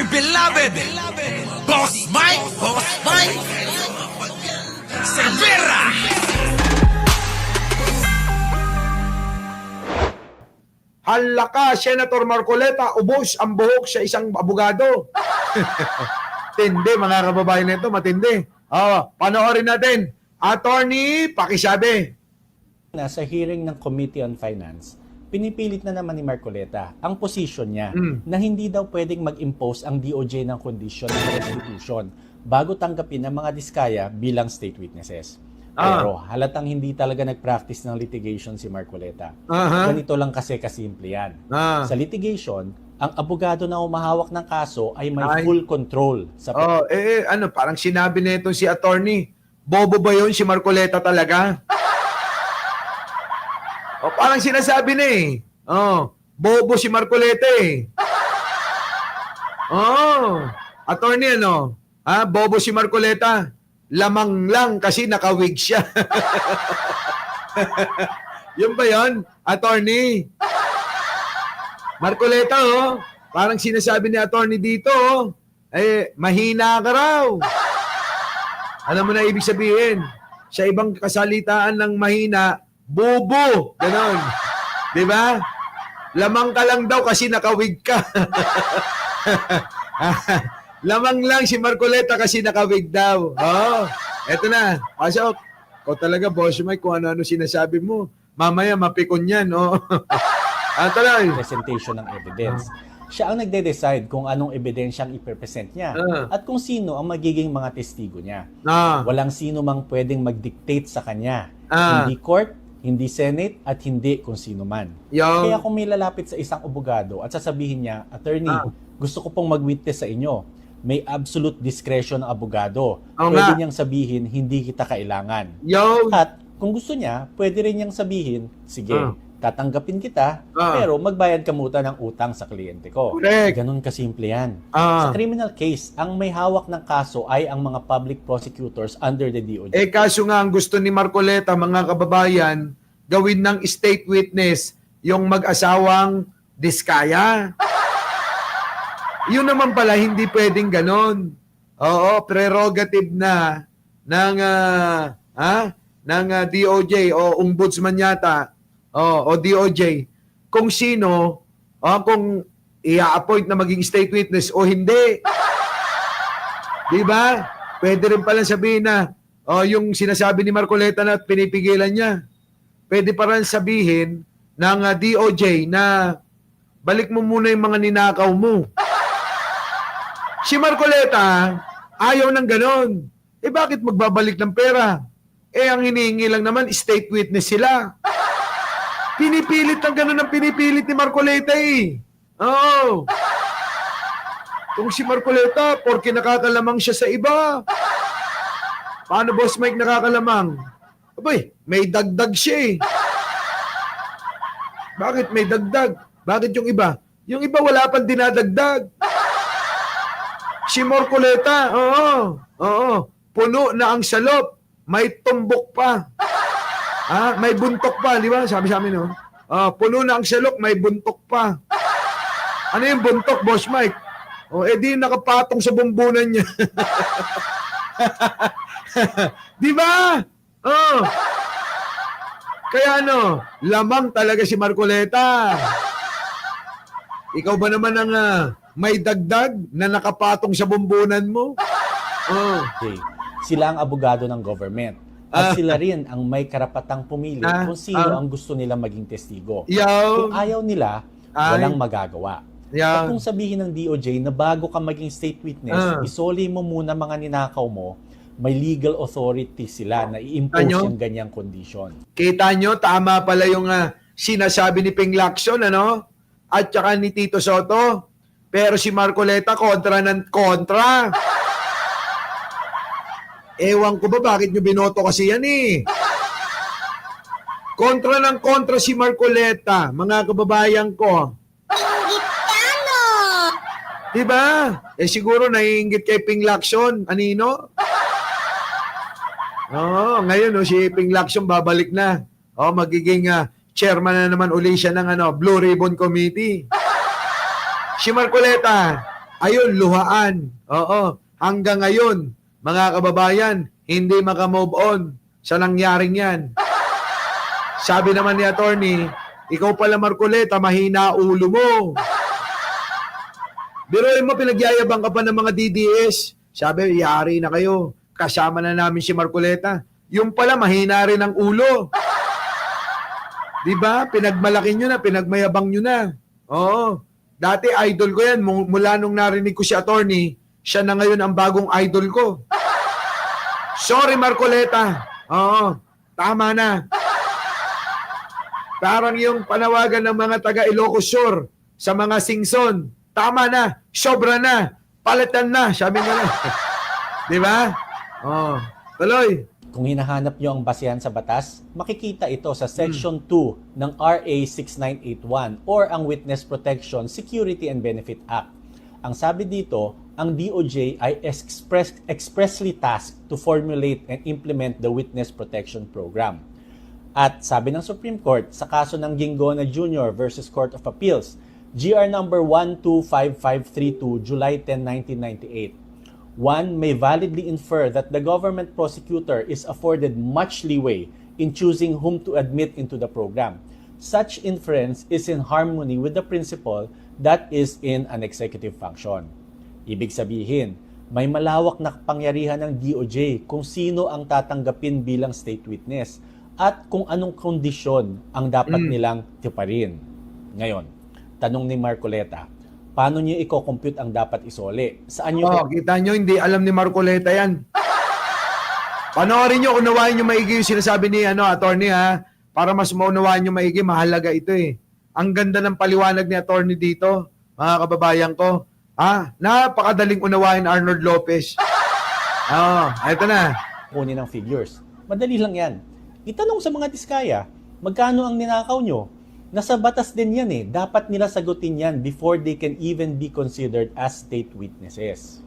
dear beloved, Boss Mike, Cervera. Hala ka, Senator Marcoleta, ubos ang buhok sa isang abogado. Tindi, mga kababayan nito, matindi. Panoorin natin. Attorney, pakisabi. Sa hearing ng Committee on Finance, pinipilit na naman ni Marcoleta ang posisyon niya na hindi daw pwedeng mag-impose ang DOJ ng kondisyon ng restitution bago tanggapin ang mga diskaya bilang state witnesses. Pero halatang hindi talaga nag-practice ng litigation si Marcoleta. Ganito lang kasi kasimple yan. Sa litigation, ang abogado na umahawak ng kaso ay may full control sa parang sinabi nito si attorney, bobo ba yun si Marcoleta talaga? Parang sinasabi na eh. Bobo si Marcoleta eh. Attorney ano? Bobo si Marcoleta. Lamang lang kasi nakawig siya. Yun ba yun, attorney? Marcoleta, parang sinasabi ni attorney dito, mahina ka raw. Alam mo na ibig sabihin, sa ibang kasalitaan ng mahina, bobo. Ganon. Di ba? Lamang ka lang daw kasi nakawig ka. Lamang lang si Marcoleta kasi nakawig daw. Eto na. Pasok. Ikaw talaga, Boss Mike, kung ano-ano sinasabi mo. Mamaya mapikon yan, Tuloy. presentation ng evidence. Siya ang nagde-decide kung anong ebidensyang ipepresent niya at kung sino ang magiging mga testigo niya. Walang sino mang pwedeng mag-dictate sa kanya. Hindi court, hindi Senate, at hindi kung sino man. Kaya kung may lalapit sa isang abogado at sasabihin niya, Attorney, gusto ko pong mag-witness sa inyo, may absolute discretion ng abogado. Pwede niyang sabihin, hindi kita kailangan. At kung gusto niya, pwede rin niyang sabihin, sige, tatanggapin kita, pero magbayad ka muna ng utang sa kliyente ko. Correct. Ganon kasimple yan. Sa criminal case, ang may hawak ng kaso ay ang mga public prosecutors under the DOJ. Kaso nga ang gusto ni Marcoleta, mga kababayan, gawin ng state witness yung mag-asawang diskaya. Yun naman pala, hindi pwedeng ganon. Prerogative na ng DOJ o ombudsman yata o DOJ kung sino kung i-appoint na maging state witness o hindi. Di ba? Pwede rin pala sabihin na yung sinasabi ni Marcoleta na pinipigilan niya. Pwede pa rin sabihin ng DOJ na balik mo muna yung mga ninakaw mo. Si Marcoleta, ayaw ng ganon. Bakit magbabalik ng pera? Ang hinihingi lang naman, state witness sila. Pinipilit ng ganon ang pinipilit ni Marcoleta eh. Kung si Marcoleta, porke nakakalamang siya sa iba. Paano, Boss Mike, nakakalamang? Abay, may dagdag siya eh. Bakit may dagdag? Bakit yung iba? Yung iba wala pang dinadagdag. Si Marcoleta, puno na ang salop, may tumbok pa. May buntok pa, di ba? Sabi sa amin, puno na ang salop, may buntok pa. Ano yung buntok, Boss Mike? Di nakapatong sa bumbunan niya. Di ba? Kaya lamang talaga si Marcoleta. Ikaw ba naman ang may dagdag na nakapatong sa bumbunan mo? Okay. Sila ang abogado ng government. At sila rin ang may karapatang pumili kung sino ang gusto nila maging testigo. Kung ayaw nila, walang magagawa. At kung sabihin ng DOJ na bago ka maging state witness, isoli mo muna mga ninakaw mo, may legal authority sila na i-impose yung ganyang condition. Kita nyo, tama pala yung sinasabi ni Ping Lacson, at saka ni Tito Soto. Pero si Marcoleta, kontra ng kontra. Ewan ko ba bakit nyo binoto kasi yan eh. Kontra ng kontra si Marcoleta, mga kababayan ko. Diba? Siguro naiinggit kay Ping Lacson, anino? Ngayon si Ping Lacson babalik na. Magiging chairman na naman uli siya ng Blue Ribbon Committee. Si Marcoleta, Ayun, luhaan. Oo. Hanggang ngayon, mga kababayan, hindi makamove on sa nangyaring yan. Sabi naman ni attorney, ikaw pala Marcoleta, mahina ulo mo. Biruin mo, pinagyayabang ka pa ng mga DDS. Sabi, yari na kayo. Kasama na namin si Marcoleta. Yung pala, mahina rin ang ulo. Diba? Pinagmalaki nyo na, pinagmayabang nyo na. Oo. Dati idol ko yan. Mula nung narinig ko si attorney, siya na ngayon ang bagong idol ko. Sorry, Marcoleta. Oo. Tama na. Parang yung panawagan ng mga taga Ilocos Sur sa mga singson. Tama na. Sobra na. Palitan na. Sabi nga na. Diba? Oo. Tuloy. Kung hinahanap nyo ang basehan sa batas, makikita ito sa Section 2 ng RA 6981 or ang Witness Protection, Security and Benefit Act. Ang sabi dito, ang DOJ ay expressly tasked to formulate and implement the Witness Protection Program. At sabi ng Supreme Court sa kaso ng Ginggona Jr. versus Court of Appeals, GR number 125532, July 10, 1998. One may validly infer that the government prosecutor is afforded much leeway in choosing whom to admit into the program. Such inference is in harmony with the principle that is in an executive function. Ibig sabihin, may malawak na kapangyarihan ng DOJ kung sino ang tatanggapin bilang state witness at kung anong kondisyon ang dapat nilang tiparin. Ngayon, tanong ni Marcoleta, paano niyo i-compute ang dapat isole? Saan niyo... Kita nyo, hindi alam ni Marcoleta yan. Panoorin nyo, unawain nyo maigi yung sinasabi ni attorney ha, para mas maunawain nyo maigi, mahalaga ito eh. Ang ganda ng paliwanag ni attorney dito, mga kababayan ko. Napakadaling unawain Arnold Lopez. Ito na. Kunin ng figures. Madali lang yan. Itanong sa mga diskaya, magkano ang ninakaw nyo? Nasa batas din yan eh. Dapat nila sagutin yan before they can even be considered as state witnesses.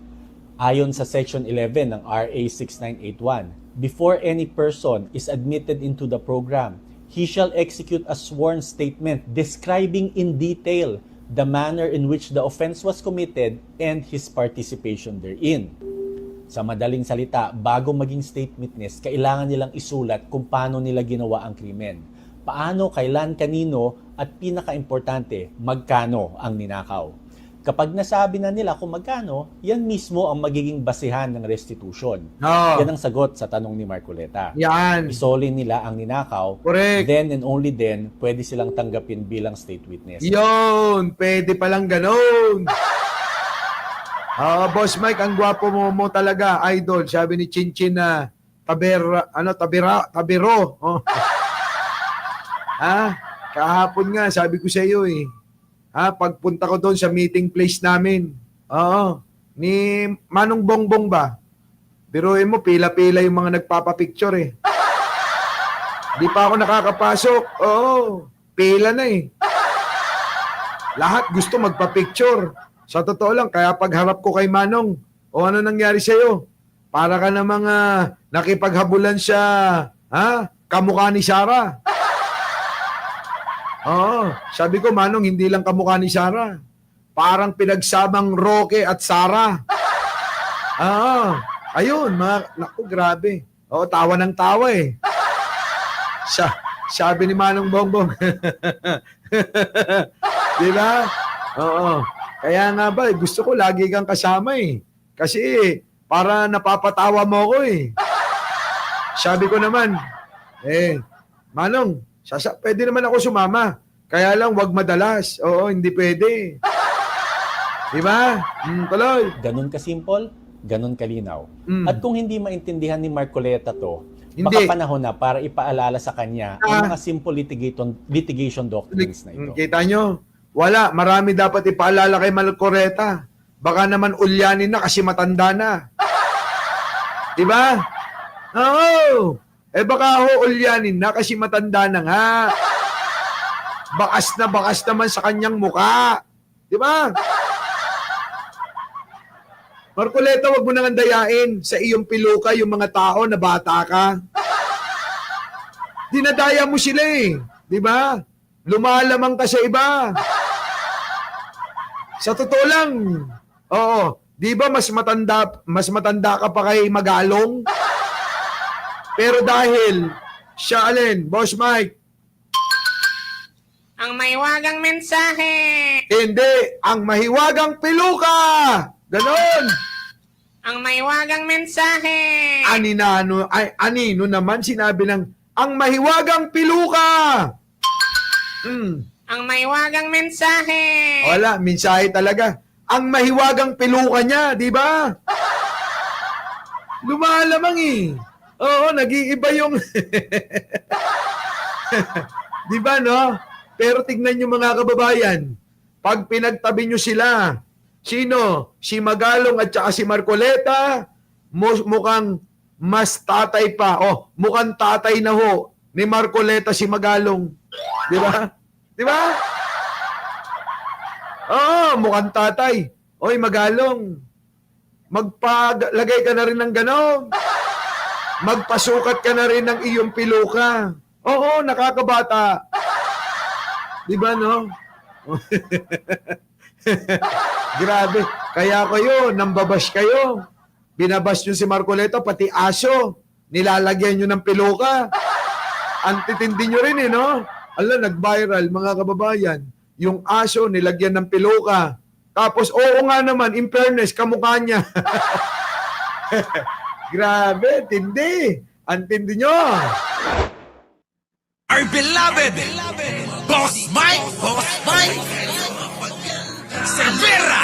Ayon sa Section 11 ng RA 6981, before any person is admitted into the program, he shall execute a sworn statement describing in detail the manner in which the offense was committed and his participation therein. Sa madaling salita, bago maging state witness, kailangan nilang isulat kung paano nila ginawa ang krimen. Paano, kailan, kanino, at pinaka-importante, magkano ang ninakaw. Kapag nasabi na nila kung magkano, yan mismo ang magiging basehan ng restitution. Yan ang sagot sa tanong ni Marcoleta. Yan. Isolin nila ang ninakaw. Correct. Then and only then, pwede silang tanggapin bilang state witness. Yun, pwede palang ganun. Boss Mike, ang gwapo mo talaga, idol. Sabi ni Chinchin na Tabiro. Kahapon nga, sabi ko sa iyo eh. Pagpunta ko doon sa meeting place namin. Ni Manong Bongbong ba? Biruin mo, pila-pila yung mga nagpapapicture eh. Di pa ako nakakapasok. Pila na eh. Lahat gusto magpa-picture. Sa totoo lang, kaya pagharap ko kay Manong, ano nangyari sa'yo? Para ka namang nakipaghabulan sa kamukha ni Sarah. Sabi ko, Manong, hindi lang kamukha ni Sarah. Parang pinagsamang Roque at Sarah. Ayun, naku, grabe. Tawa ng tawa eh. Sabi ni Manong Bongbong. Di ba? Kaya nga ba, gusto ko lagi kang kasama eh. Kasi para napapatawa mo ko eh. Sabi ko naman, Manong, pwede naman ako sumama. Kaya lang, wag madalas. Hindi pwede. Diba? Tuloy. Ganun ka-simple, ganun kalinaw. At kung hindi maintindihan ni Marcoleta to, Hindi. baka panahon na para ipaalala sa kanya ang mga simple litigation doctrines na ito. Kita nyo? Wala. Marami dapat ipaalala kay Marcoleta. Baka naman ulyanin na kasi matanda na. Diba? Baka ulyanin na kasi matanda na nga. Bakas naman sa kanyang muka. Diba? Marcoleta, wag mo nang andayain sa iyong piluka yung mga tao na bata ka. Dinadaya mo sila eh. Diba? Lumalamang ka sa iba. Sa totoo lang, Oo. Di ba mas matanda ka pa kay Magalong? Pero dahil siya alin, Boss Mike? Ang mahiwagang mensahe. Hindi, ang mahiwagang piluka. Ganon. Ang mahiwagang mensahe. Anino naman sinabi ng ang mahiwagang piluka. Ang mahiwagang mensahe. Wala, mensahe talaga. Ang mahiwagang piluka niya, di ba? Lumalamang eh. Oo, nag-iiba yung... di ba, no? Pero tignan nyo mga kababayan, pag pinagtabi nyo sila, sino? Si Magalong at saka si Marcoleta, mukhang mas tatay pa. Oh, mukhang tatay na ho ni Marcoleta si Magalong. Di ba? Di ba? Oo, mukhang tatay. Oy, Magalong, magpalagay ka na rin ng ganon. Magpasukat ka na rin ng iyong piluka. Oo, nakakabata. Di ba, no? Grabe. Kaya kayo, nambabash kayo. Binabash nyo si Marcoleta, pati aso. Nilalagyan nyo ng piluka. Antitindi nyo rin, no? Ala, nag-viral, mga kababayan. Yung aso, nilagyan ng piluka. Tapos, oo nga naman, in fairness, kamukha niya. Grabe, tindi. Antindi nyo. Our beloved Boss Mike Cervera.